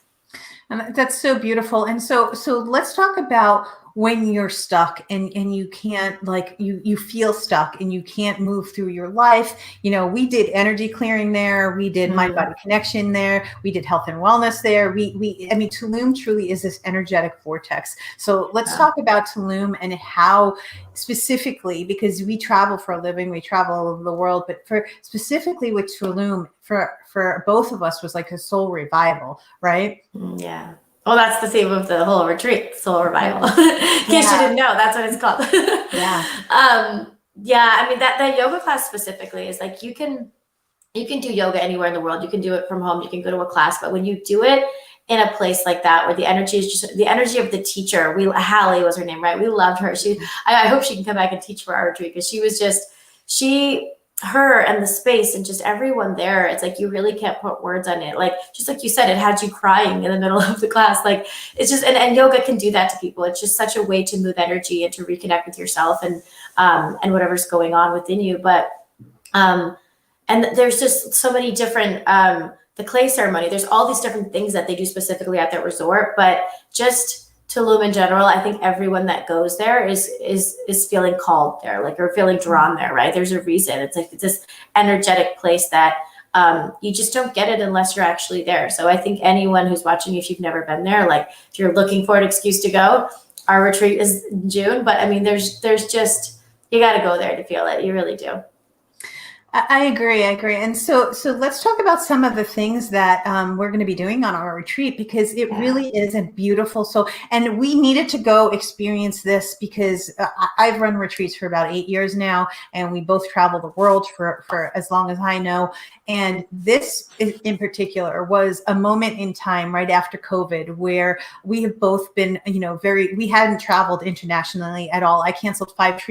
And that's so beautiful. And so let's talk about when you're stuck and you can't you feel stuck and you can't move through your life. We did energy clearing there. We did mind body connection there. We did health and wellness there. I mean, Tulum truly is this energetic vortex. So let's talk about Tulum and how specifically, because we travel for a living, we travel all over the world, but for specifically with Tulum, for both of us was a soul revival, right? Yeah. Well, that's the theme of the whole retreat, soul revival. In case you didn't know, that's what it's called. I mean, that yoga class specifically is you can do yoga anywhere in the world. You can do it from home. You can go to a class, but when you do it in a place like that, where the energy is just the energy of the teacher, Hallie was her name, right? We loved her. I hope she can come back and teach for our retreat, because she was her and the space and just everyone there, it's you really can't put words on it. Just like you said, it had you crying in the middle of the class. It's just, and yoga can do that to people. It's just such a way to move energy and to reconnect with yourself and whatever's going on within you. But, and there's just so many different, the clay ceremony, there's all these different things that they do specifically at that resort, but just Tulum in general, I think everyone that goes there is feeling called there, or feeling drawn there, right? There's a reason. It's it's this energetic place that you just don't get it unless you're actually there. So I think anyone who's watching, if you've never been there, if you're looking for an excuse to go, our retreat is in June. But I mean, there's just, you got to go there to feel it. You really do. I agree. And so let's talk about some of the things that we're going to be doing on our retreat, because it really is a beautiful soul. And we needed to go experience this because I've run retreats for about 8 years now, and we both travel the world for as long as I know. And this in particular was a moment in time right after COVID where we have both been, we hadn't traveled internationally at all. I canceled 5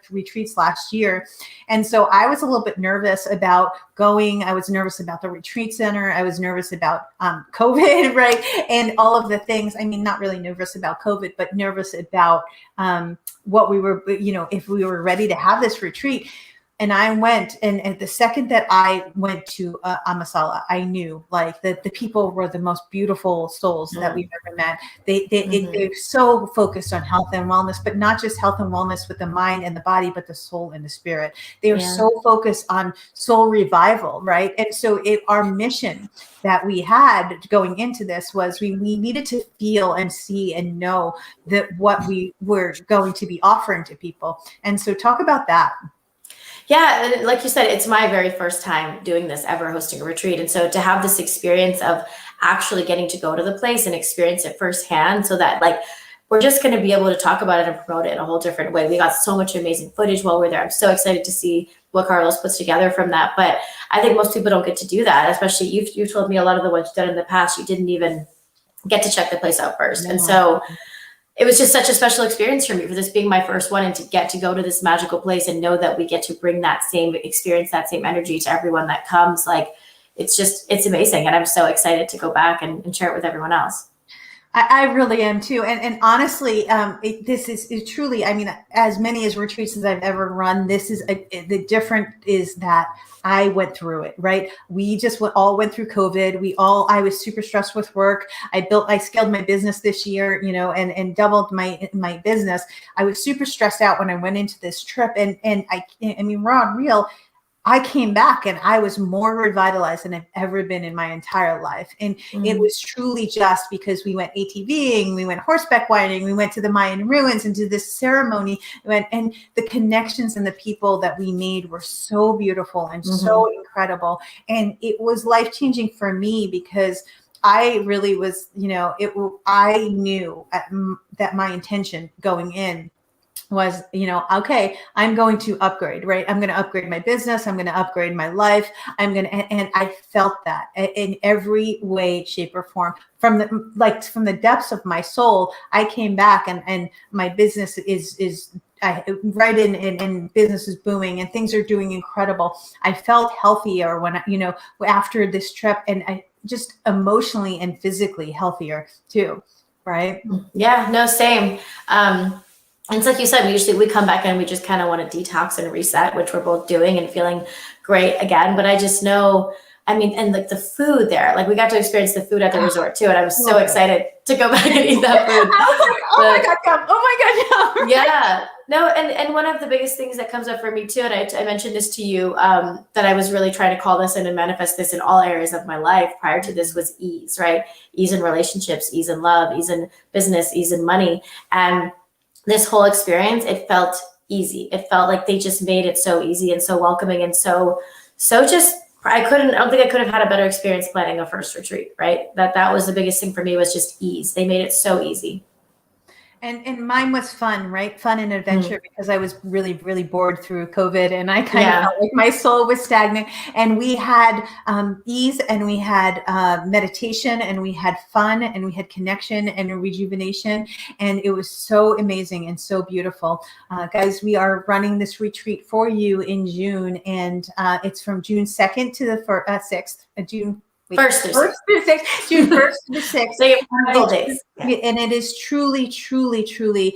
retreats last year. And so I was a little bit nervous about going. I was nervous about the retreat center. I was nervous about COVID, right? And all of the things. I mean, not really nervous about COVID, but nervous about what we were, if we were ready to have this retreat. And I went, and the second that I went to Amasala, I knew like that the people were the most beautiful souls that we've ever met. They're so focused on health and wellness, but not just health and wellness with the mind and the body, but the soul and the spirit. They are so focused on soul revival, right? And so our mission that we had going into this was we needed to feel and see and know that what we were going to be offering to people. And so talk about that. Yeah, like you said, it's my very first time doing this ever, hosting a retreat. And so to have this experience of actually getting to go to the place and experience it firsthand, so that like we're just going to be able to talk about it and promote it in a whole different way. We got so much amazing footage while we're there. I'm so excited to see what Carlos puts together from that. But I think most people don't get to do that, especially you've told me a lot of the ones you've done in the past, you didn't even get to check the place out first. And so it was just such a special experience for me, for this being my first one, and to get to go to this magical place and know that we get to bring that same experience, that same energy to everyone that comes. Like, it's amazing. And I'm so excited to go back and share it with everyone else. I really am too. And honestly, this is truly, I mean, as many as retreats as I've ever run, this is the different is that I went through it, right? We just all went through COVID. I was super stressed with work. I scaled my business this year, and doubled my business. I was super stressed out when I went into this trip. And I mean, raw and real, I came back and I was more revitalized than I've ever been in my entire life. And it was truly just because we went ATVing, we went horseback riding, we went to the Mayan ruins and did this ceremony. And the connections and the people that we made were so beautiful and so incredible. And it was life-changing for me because I really was, I knew that my intention going in was, okay, I'm going to upgrade, right? I'm going to upgrade my business. I'm going to upgrade my life. And I felt that in every way, shape, or form. From the depths of my soul, I came back and my business is right in business is booming and things are doing incredible. I felt healthier when after this trip, and I just emotionally and physically healthier too, right? Yeah, no, same. And it's like you said, we come back and we just kind of want to detox and reset, which we're both doing and feeling great again. But I just know, I mean, and like the food there, like we got to experience the food at the resort too. And I was so excited to go back and eat that food. I was like, oh my God. Yeah, no. And one of the biggest things that comes up for me too, and I mentioned this to you, that I was really trying to call this in and manifest this in all areas of my life prior to this, was ease, right? Ease in relationships, ease in love, ease in business, ease in money. And this whole experience, it felt easy. It felt like they just made it so easy and so welcoming and so just, I don't think I could have had a better experience planning a first retreat, right? That was the biggest thing for me, was just ease. They made it so easy. And mine was fun, right? Fun and adventure, because I was really, really bored through COVID, and I kind of felt like my soul was stagnant. And we had ease, and we had meditation, and we had fun, and we had connection and rejuvenation. And it was so amazing and so beautiful. Guys, we are running this retreat for you in June, and it's from June 2nd to the 6th, June 1st to the 6th, June 1st to the 6th. So you have full days. And it is truly, truly, truly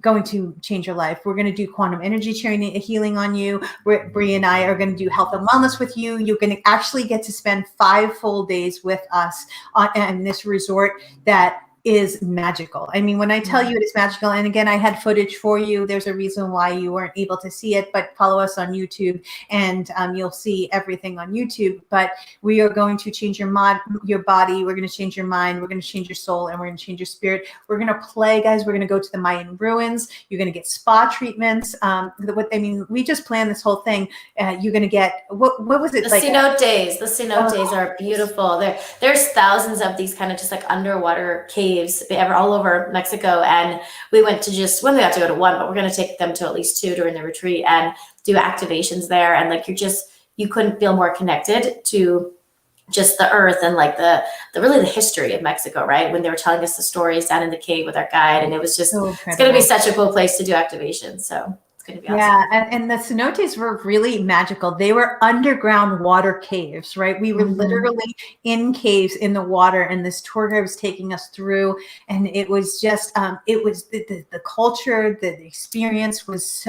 going to change your life. We're going to do quantum energy healing on you. Bri and I are going to do health and wellness with you. You're going to actually get to spend 5 full days with us in this resort that is magical. I mean, when I tell you it is magical, and again, I had footage for you, there's a reason why you weren't able to see it, but follow us on YouTube and you'll see everything on YouTube. But we are going to change your body. We're going to change your mind. We're going to change your soul, and we're going to change your spirit. We're going to play, guys. We're going to go to the Mayan ruins. You're going to get spa treatments. We just planned this whole thing. You're going to get, what was it? The cenote days. The cenote days are beautiful. There's thousands of these kind of just like underwater caves all over Mexico, and we went to we only got to go to one, but we're going to take them to at least 2 during the retreat and do activations there. And like you couldn't feel more connected to just the earth and like the really the history of Mexico, right? When they were telling us the stories down in the cave with our guide, and it was just it's going to be such a cool place to do activations. So it's going to be awesome. Yeah, and the cenotes were really magical. They were underground water caves, right? We were literally in caves in the water, and this tour guide was taking us through, and it was just, it was the culture, the experience was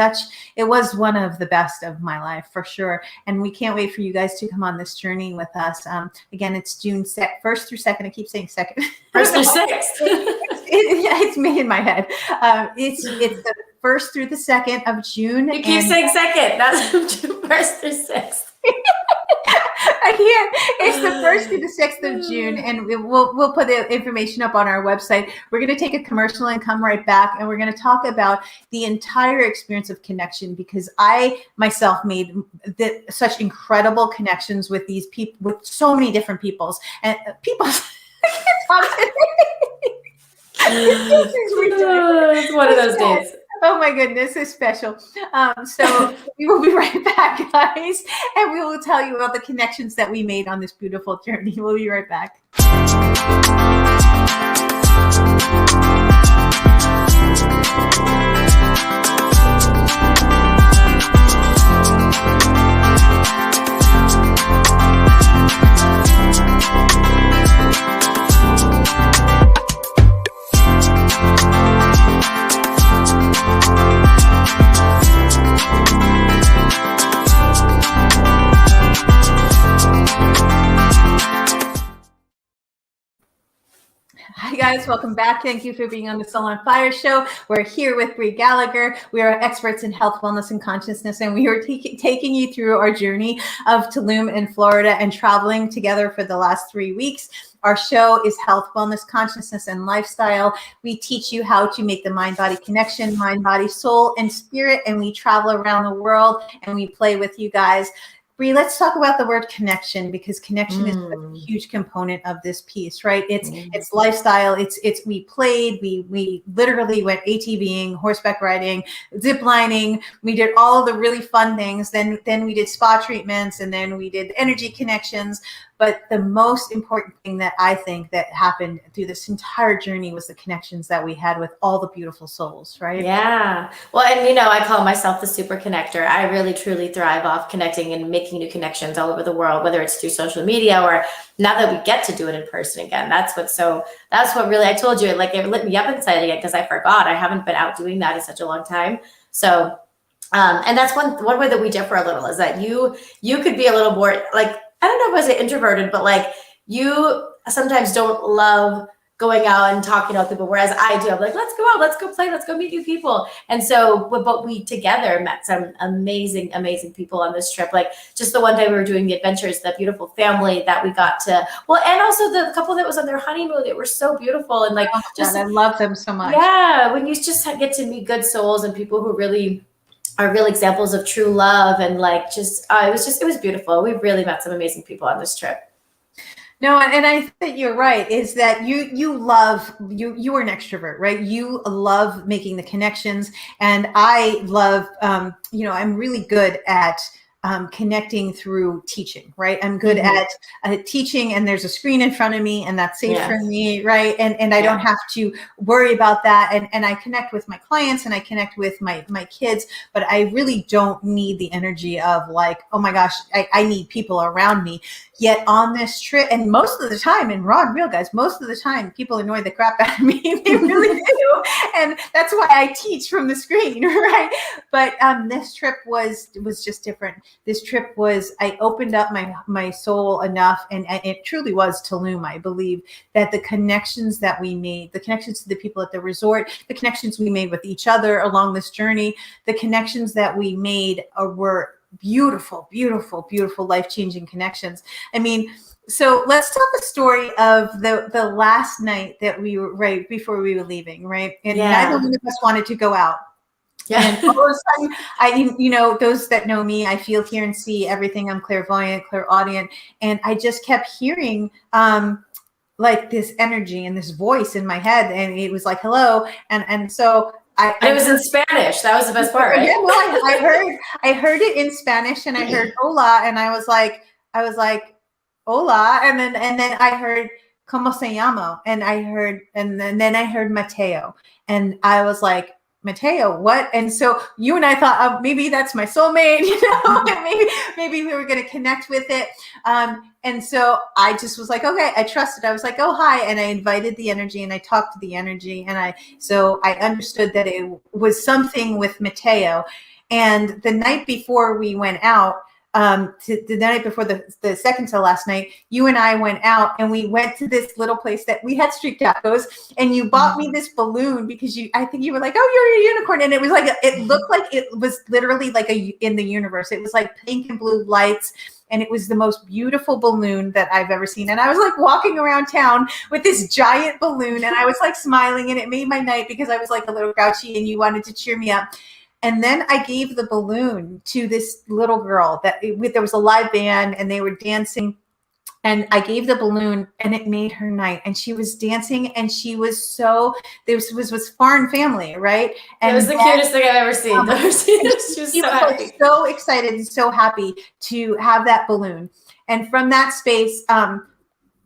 it was one of the best of my life for sure. And we can't wait for you guys to come on this journey with us. Again, it's June 1st through 2nd. I keep saying 2nd. 1st through 6th. It's me in my head. It's the 1st through the 2nd of June. You keep saying 2nd. That's June 1st through 6th. I can't. It's the 1st through the 6th of June, and we'll put the information up on our website. We're going to take a commercial and come right back, and we're going to talk about the entire experience of connection, because I myself made such incredible connections with these people, with so many different peoples and peoples. It's one of those days. Oh my goodness, it's special. So we will be right back, guys, and we will tell you about the connections that we made on this beautiful journey. We'll be right back. Hi guys, welcome back. Thank you for being on the Soul on Fire show. We're here with Bri Gallagher. We are experts in health, wellness, and consciousness, and we are taking you through our journey of Tulum in Florida and traveling together for the last 3 weeks. Our show is health, wellness, consciousness, and lifestyle. We teach you how to make the mind-body connection, mind, body, soul, and spirit, and we travel around the world and we play with you guys. Bri, let's talk about the word connection, because connection is a huge component of this piece, right? It's lifestyle. We played, we literally went ATVing, horseback riding, zip lining. We did all the really fun things. Then we did spa treatments, and then we did energy connections. But the most important thing that I think that happened through this entire journey was the connections that we had with all the beautiful souls, right? Yeah. Well, and I call myself the super connector. I really, truly thrive off connecting and making new connections all over the world, whether it's through social media or now that we get to do it in person again. That's what really, I told you, like, it lit me up inside again, because I forgot. I haven't been out doing that in such a long time. So, and that's one way that we differ a little, is that you could be a little more, like, I don't know if I say introverted, but like, you sometimes don't love going out and talking to people, whereas I do. I'm like, let's go out, let's go play, let's go meet new people. And so, but we together met some amazing, amazing people on this trip. Like, just the one day we were doing the adventures, that beautiful family that we got to, and also the couple that was on their honeymoon, they were so beautiful. And like, I love them so much. Yeah, when you just get to meet good souls and people who really are real examples of true love, and like, it was beautiful. We really met some amazing people on this trip. No, and I think you're right, is that you love, you are an extrovert, right? You love making the connections, and I love, I'm really good at connecting through teaching, right? I'm good at teaching, and there's a screen in front of me, and that's safe for me, right? And I don't have to worry about that. And I connect with my clients, and I connect with my kids, but I really don't need the energy of like, oh my gosh, I need people around me. Yet on this trip, and most of the time, and raw and real, guys, most of the time people annoy the crap out of me. They really do. And that's why I teach from the screen, right? But this trip was just different. This trip was, I opened up my soul enough, and it truly was Tulum, I believe, that the connections that we made, the connections to the people at the resort, the connections we made with each other along this journey, the connections that we made were beautiful, beautiful, beautiful, life-changing connections. I mean, so let's tell the story of the last night that we were, right before we were leaving, right? And neither one of us wanted to go out. Yeah. And all of a sudden, those that know me, I feel, hear, and see everything. I'm clairvoyant, clairaudient. And I just kept hearing like this energy and this voice in my head. And it was like, hello. And so it was in Spanish. That was the best part, right? Yeah, well, I heard it in Spanish, and I heard hola, and I was like, hola. And then I heard, ¿Cómo se llama? And then I heard Mateo. And I was like, Mateo, what? And so you and I thought, oh, maybe that's my soulmate, maybe we were going to connect with it. And so I just was like, okay, I trusted. I was like, oh, hi. And I invited the energy, and I talked to the energy. And so I understood that it was something with Mateo. And the night before we went out, the night before the second to last night, you and I went out, and we went to this little place that we had street tacos, and you bought me this balloon because I think you were like, oh, you're a unicorn. And it was like, it looked like it was literally like in the universe. It was like pink and blue lights. And it was the most beautiful balloon that I've ever seen. And I was like walking around town with this giant balloon, and I was like smiling, and it made my night because I was like a little grouchy, and you wanted to cheer me up. And then I gave the balloon to this little girl there was a live band, and they were dancing, and I gave the balloon, and it made her night. And she was dancing, and she was this was foreign family, right? And it was the cutest thing I've ever seen. She was so happy. So excited and so happy to have that balloon. And from that space,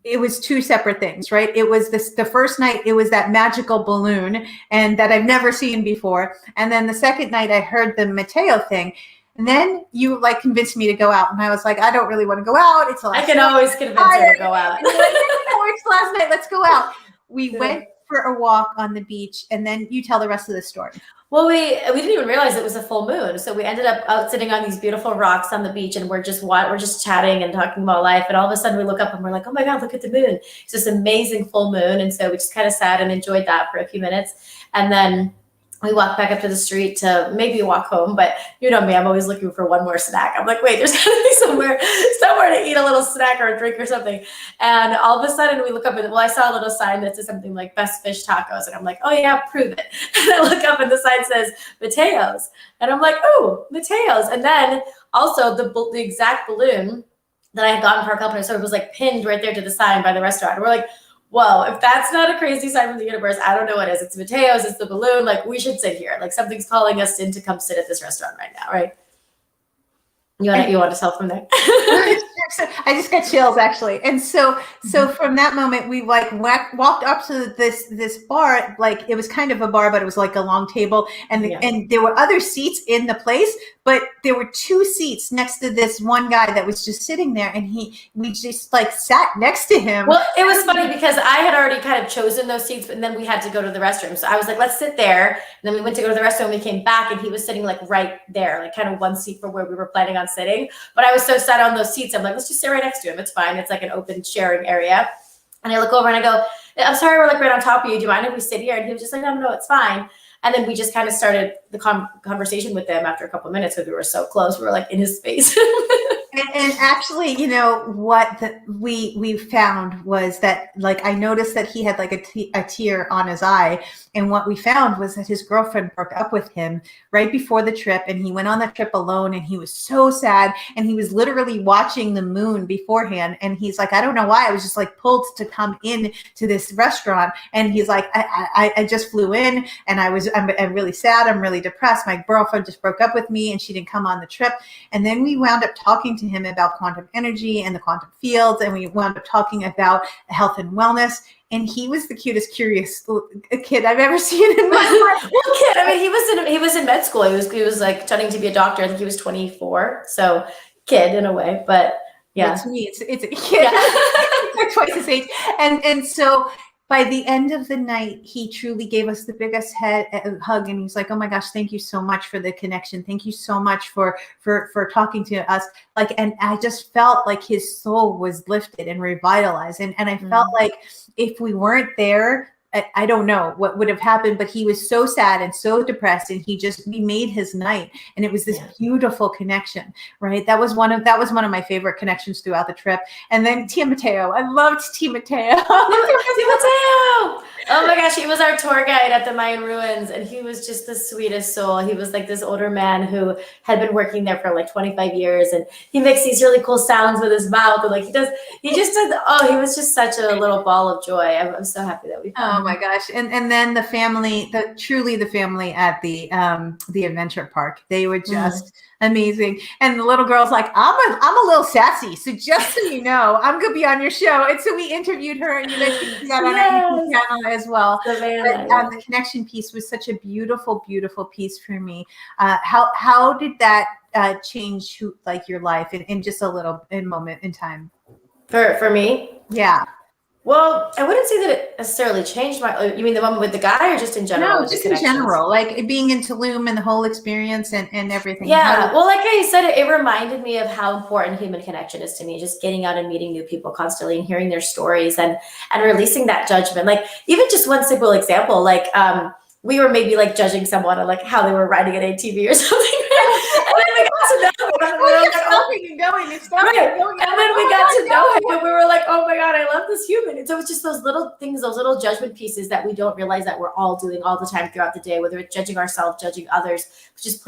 it was two separate things, right? It was the first night, it was that magical balloon, and that I've never seen before. And then the second night I heard the Mateo thing. And then you like convinced me to go out. And I was like, I don't really want to go out. I can always convince her to go out. And like, it's last night, let's go out. We went for a walk on the beach, and then you tell the rest of the story. Well, we didn't even realize it was a full moon. So we ended up out sitting on these beautiful rocks on the beach, and we're just chatting and talking about life. And all of a sudden we look up, and we're like, oh my God, look at the moon. It's this amazing full moon. And so we just kind of sat and enjoyed that for a few minutes. And then we walked back up to the street to maybe walk home, but you know me, I'm always looking for one more snack. I'm like, wait, there's gotta be somewhere to eat a little snack or a drink or something. And all of a sudden we look up, and I saw a little sign that says something like best fish tacos. And I'm like, oh yeah, prove it. And I look up, and the sign says Mateo's. And I'm like, oh, Mateo's. And then also the exact balloon that I had gotten for our company, so it was like pinned right there to the sign by the restaurant. And we're like, whoa, if that's not a crazy sign from the universe, I don't know what is. It's Mateo's, it's the balloon. Like, we should sit here. Like, something's calling us in to come sit at this restaurant right now, right? You want to tell from there? I just got chills, actually. And so from that moment, we like walked up to this bar. Like, it was kind of a bar, but it was like a long table, and and there were other seats in the place, but there were two seats next to this one guy that was just sitting there, and we just like sat next to him. Well, it was funny because I had already kind of chosen those seats, but then we had to go to the restroom. So I was like, let's sit there. And then we went to go to the restroom, and we came back, and he was sitting like right there, like kind of one seat from where we were planning on sitting. But I was so set on those seats, I'm like, let's just sit right next to him. It's fine. It's like an open sharing area. And I look over and I go, I'm sorry, we're like right on top of you. Do you mind if we sit here? And he was just like, no, it's fine. And then we just kind of started the conversation with them after a couple of minutes because we were so close. We were like in his space. And actually, you know, what we found was that, like, I noticed that he had like a tear on his eye. And what we found was that his girlfriend broke up with him right before the trip. And he went on that trip alone, and he was so sad. And he was literally watching the moon beforehand. And he's like, I don't know why. I was just like pulled to come in to this restaurant. And he's like, I just flew in, and I'm really sad. I'm really depressed. My girlfriend just broke up with me, and she didn't come on the trip. And then we wound up talking to him about quantum energy and the quantum fields. And we wound up talking about health and wellness. And he was the cutest, curious kid I've ever seen in my life. Well, kid. I mean, he was in med school. He was like studying to be a doctor. I think he was 24. So kid in a way, but yeah. To me, it's a kid. Yeah. They're twice his age. And so, by the end of the night, he truly gave us the biggest hug. And he's like, oh my gosh, thank you so much for the connection. Thank you so much for talking to us. Like, and I just felt like his soul was lifted and revitalized. And I felt like if we weren't there, I don't know what would have happened, but he was so sad and so depressed, and we made his night, and it was this beautiful connection, right? That was one of my favorite connections throughout the trip. And then Tia Mateo, I loved Tia Mateo. Tia Mateo! Oh my gosh, he was our tour guide at the Mayan ruins, and he was just the sweetest soul. He was like this older man who had been working there for like 25 years, and he makes these really cool sounds with his mouth, and like he was just such a little ball of joy. I'm so happy that we found him. Oh my gosh. And then the family at the adventure park, they were just amazing. And the little girl's like, I'm a little sassy. So just so you know, I'm going to be on your show. And so we interviewed her, and you mentioned that on our YouTube channel as well. The connection piece was such a beautiful, beautiful piece for me. How did that change your life in just a little moment in time? For me? Yeah. Well, I wouldn't say that it necessarily changed you mean the moment with the guy, or just in general? No, just in general, like being in Tulum and the whole experience and everything. Yeah. Well, like I said, it reminded me of how important human connection is to me, just getting out and meeting new people constantly and hearing their stories and releasing that judgment. Like even just one simple example, like we were maybe like judging someone on like how they were riding an ATV or something. And then we got to know him. And then we got to know him, and we were like, oh my God, I love this human. And so it's just those little things, those little judgment pieces that we don't realize that we're all doing all the time throughout the day, whether it's judging ourselves, judging others, just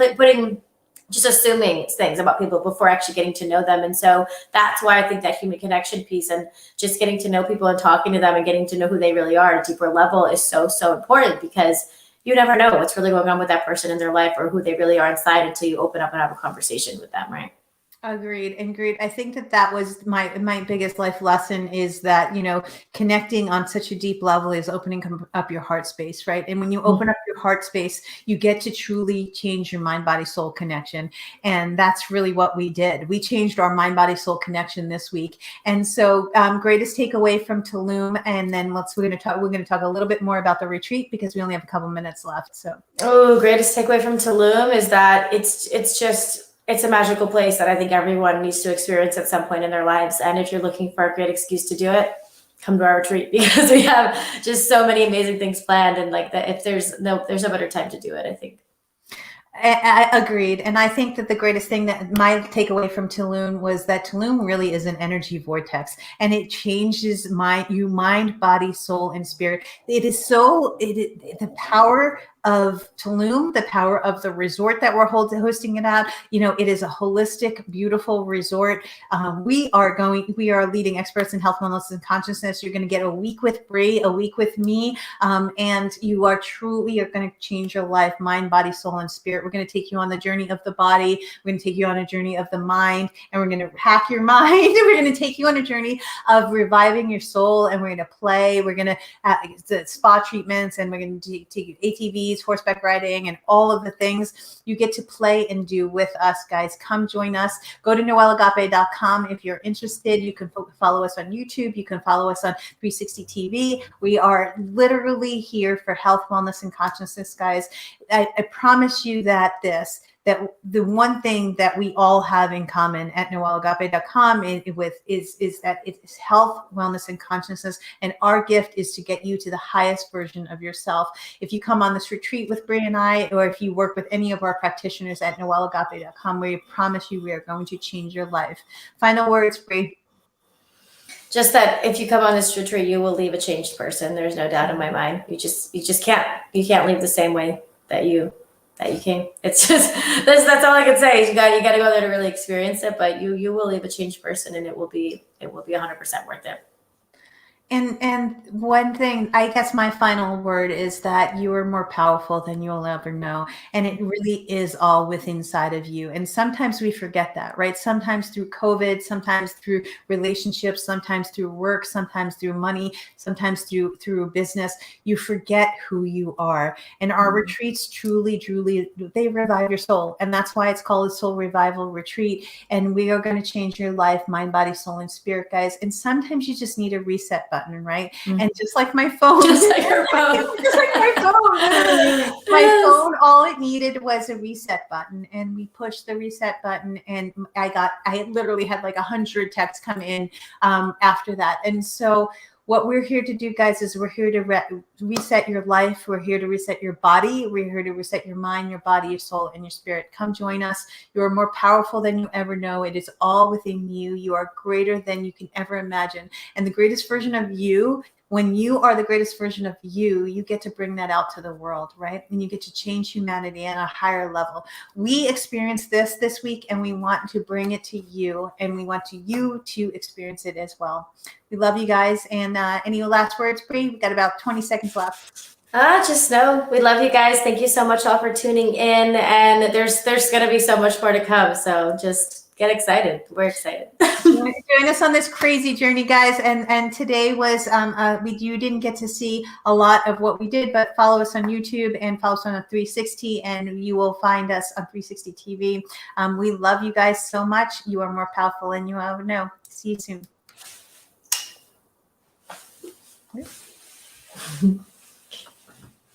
assuming things about people before actually getting to know them. And so that's why I think that human connection piece and just getting to know people and talking to them and getting to know who they really are at a deeper level is so, so important, because you never know what's really going on with that person in their life or who they really are inside until you open up and have a conversation with them, right? Agreed. I think that was my biggest life lesson, is that, connecting on such a deep level is opening up your heart space, right? And when you open up your heart space, you get to truly change your mind, body, soul connection. And that's really what we did. We changed our mind, body, soul connection this week. And so greatest takeaway from Tulum. And then we're going to talk a little bit more about the retreat, because we only have a couple minutes left. So, greatest takeaway from Tulum is that it's a magical place that I think everyone needs to experience at some point in their lives. And if you're looking for a great excuse to do it, come to our retreat, because we have just so many amazing things planned. And like that, if there's no better time to do it, I think. I agreed. And I think that the greatest thing that my takeaway from Tulum was that Tulum really is an energy vortex, and it changes you mind, body, soul, and spirit. It is the power of Tulum, the power of the resort that we're hosting it at. It is a holistic, beautiful resort. We are leading experts in health, wellness, and consciousness. You're going to get a week with Bri, a week with me, and you are going to change your life, mind, body, soul, and spirit. We're going to take you on the journey of the body. We're going to take you on a journey of the mind, and we're going to hack your mind. We're going to take you on a journey of reviving your soul, and we're going to play. We're going to spa treatments, and we're going to take you ATVs, horseback riding, and all of the things you get to play and do with us, guys. Come join us. Go to noelleagape.com if you're interested. You can follow us on YouTube. You can follow us on 360 TV. We are literally here for health, wellness, and consciousness, guys. I promise you that the one thing that we all have in common at noelleagape.com is that it is health, wellness, and consciousness. And our gift is to get you to the highest version of yourself. If you come on this retreat with Bri and I, or if you work with any of our practitioners at noelleagape.com, we promise you we are going to change your life. Final words, Bri. Just that if you come on this retreat, you will leave a changed person. There's no doubt in my mind. You just can't leave the same way that you came. It's just that's all I can say. You got to go there to really experience it, but you will leave a changed person, and it will be 100% worth it. And one thing, I guess my final word is that you are more powerful than you'll ever know. And it really is all within inside of you. And sometimes we forget that, right? Sometimes through COVID, sometimes through relationships, sometimes through work, sometimes through money, sometimes through business, you forget who you are. And our retreats truly, they revive your soul. And that's why it's called a Soul Revival Retreat. And we are going to change your life, mind, body, soul, and spirit, guys. And sometimes you just need a reset button. button, right? And just like my phone, Just like your phone. just like my phone, literally. My phone, all it needed was a reset button, and we pushed the reset button, and I literally had like 100 texts come in after that. And so what we're here to do, guys, is we're here to reset your life. We're here to reset your body. We're here to reset your mind, your body, your soul, and your spirit. Come join us. You are more powerful than you ever know. It is all within you. You are greater than you can ever imagine. And the greatest version of you, when you are the greatest version of you, you get to bring that out to the world, right? And you get to change humanity at a higher level. We experienced this week, and we want to bring it to you, and we want you to experience it as well. We love you guys. And any last words, Bri? We've got about 20 seconds left. Just know we love you guys. Thank you so much all for tuning in. And there's going to be so much more to come. So just get excited. We're excited. Join us on this crazy journey, guys. And today was, you didn't get to see a lot of what we did, but follow us on YouTube and follow us on 360, and you will find us on 360 TV. We love you guys so much. You are more powerful than you ever know. See you soon.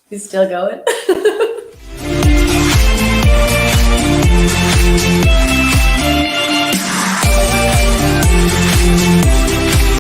He's still going.